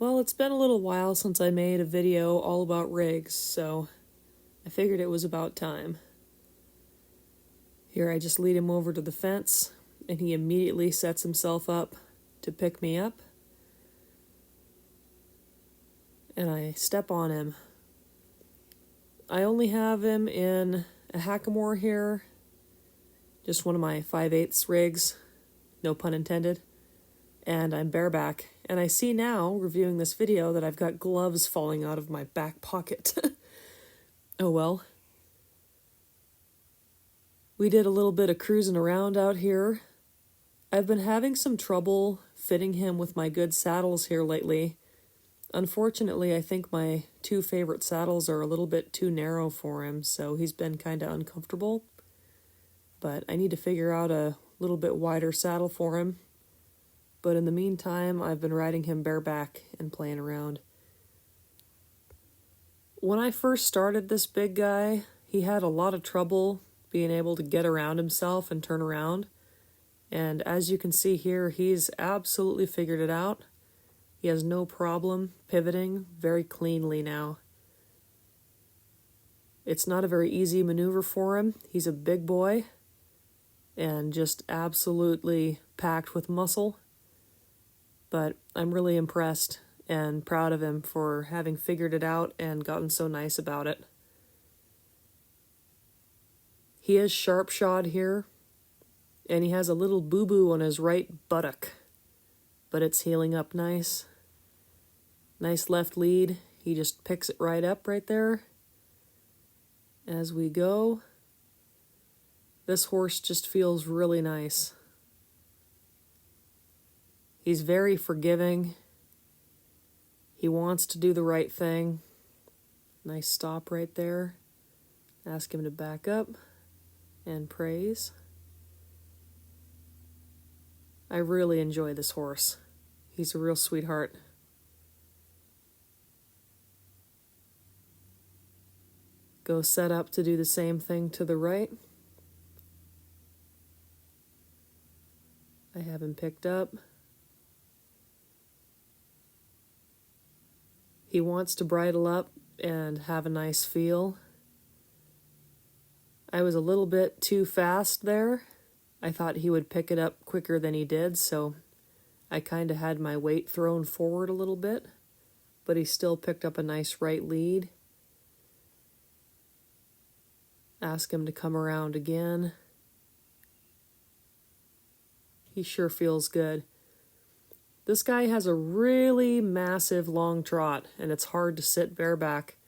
Well, it's been a little while since I made a video all about rigs, so I figured it was about time. Here I just lead him over to the fence, and he immediately sets himself up to pick me up. And I step on him. I only have him in a hackamore here, just one of my 5/8 rigs, no pun intended, and I'm bareback. And I see now, reviewing this video, that I've got gloves falling out of my back pocket. Oh well. We did a little bit of cruising around out here. I've been having some trouble fitting him with my good saddles here lately. Unfortunately, I think my two favorite saddles are a little bit too narrow for him, so he's been kind of uncomfortable. But I need to figure out a little bit wider saddle for him. But in the meantime, I've been riding him bareback and playing around. When I first started this big guy, he had a lot of trouble being able to get around himself and turn around. And as you can see here, he's absolutely figured it out. He has no problem pivoting very cleanly now. It's not a very easy maneuver for him. He's a big boy and just absolutely packed with muscle. But I'm really impressed and proud of him for having figured it out and gotten so nice about it. He is sharp-shod here, and he has a little boo-boo on his right buttock, but it's healing up nice. Nice left lead. He just picks it right up right there. As we go, this horse just feels really nice. He's very forgiving. He wants to do the right thing. Nice stop right there. Ask him to back up and praise. I really enjoy this horse. He's a real sweetheart. Go set up to do the same thing to the right. I have him picked up. He wants to bridle up and have a nice feel. I was a little bit too fast there. I thought he would pick it up quicker than he did, so I kind of had my weight thrown forward a little bit, but he still picked up a nice right lead. Ask him to come around again. He sure feels good. This guy has a really massive long trot, and it's hard to sit bareback.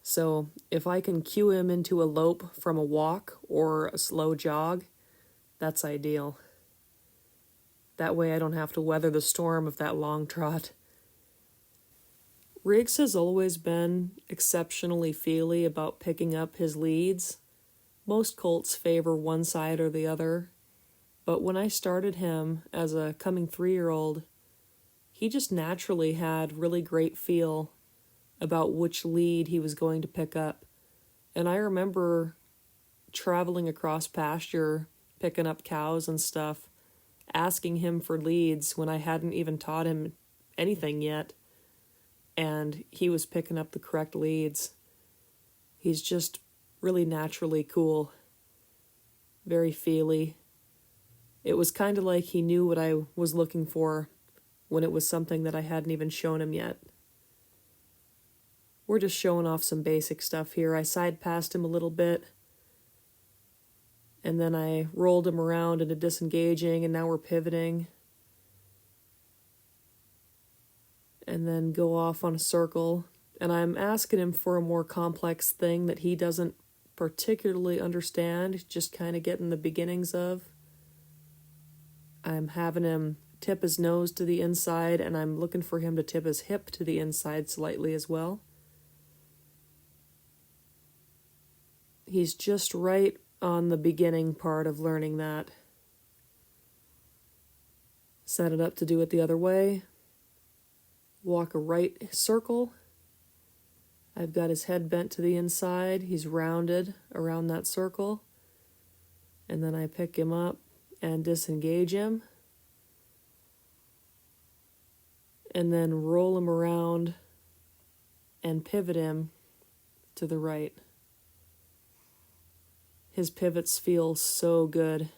So if I can cue him into a lope from a walk or a slow jog, that's ideal. That way I don't have to weather the storm of that long trot. Riggs has always been exceptionally feely about picking up his leads. Most colts favor one side or the other, but when I started him as a coming 3-year-old, he just naturally had really great feel about which lead he was going to pick up. And I remember traveling across pasture, picking up cows and stuff, asking him for leads when I hadn't even taught him anything yet. And he was picking up the correct leads. He's just really naturally cool. Very feely. It was kind of like he knew what I was looking for when it was something that I hadn't even shown him yet. We're just showing off some basic stuff here. I side passed him a little bit, and then I rolled him around into disengaging, and now we're pivoting. And then go off on a circle. And I'm asking him for a more complex thing that he doesn't particularly understand, just kind of getting the beginnings of. I'm having him tip his nose to the inside, and I'm looking for him to tip his hip to the inside slightly as well. He's just right on the beginning part of learning that. Set it up to do it the other way. Walk a right circle. I've got his head bent to the inside. He's rounded around that circle. And then I pick him up and disengage him. and then roll him around and pivot him to the right. His pivots feel so good.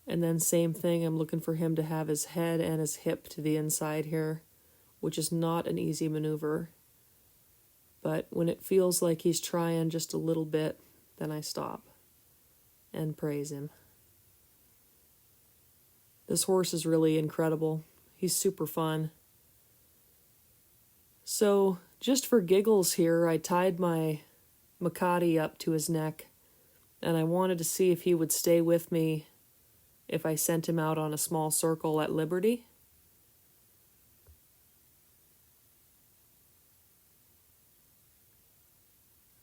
And then same thing, I'm looking for him to have his head and his hip to the inside here, which is not an easy maneuver. But when it feels like he's trying just a little bit, then I stop and praise him. This horse is really incredible. He's super fun. So, just for giggles here, I tied my Makati up to his neck, and I wanted to see if he would stay with me if I sent him out on a small circle at Liberty.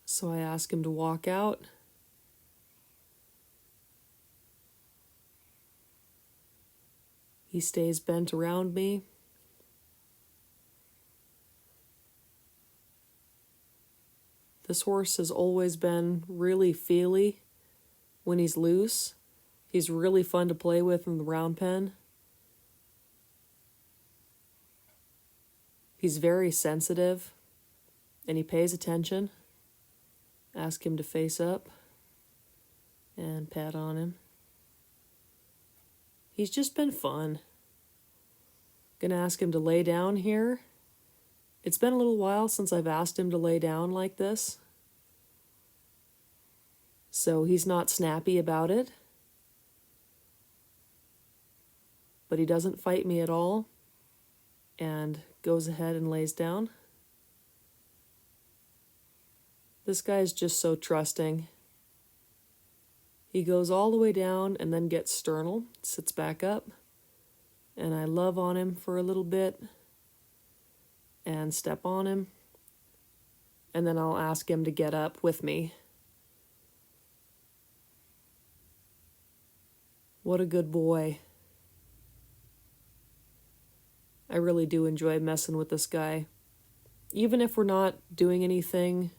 So I asked him to walk out. He stays bent around me. This horse has always been really feely when he's loose. He's really fun to play with in the round pen. He's very sensitive, and he pays attention. Ask him to face up and pat on him. He's just been fun. Gonna ask him to lay down here. It's been a little while since I've asked him to lay down like this, so he's not snappy about it. But he doesn't fight me at all and goes ahead and lays down. This guy's just so trusting. He goes all the way down and then gets sternal, sits back up, and I love on him for a little bit and step on him, and then I'll ask him to get up with me. What a good boy. I really do enjoy messing with this guy. Even if we're not doing anything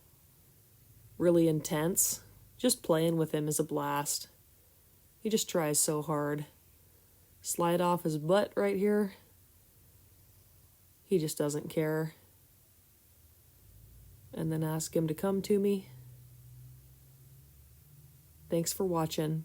really intense, just playing with him is a blast. He just tries so hard. Slide off his butt right here. He just doesn't care. And then ask him to come to me. Thanks for watching.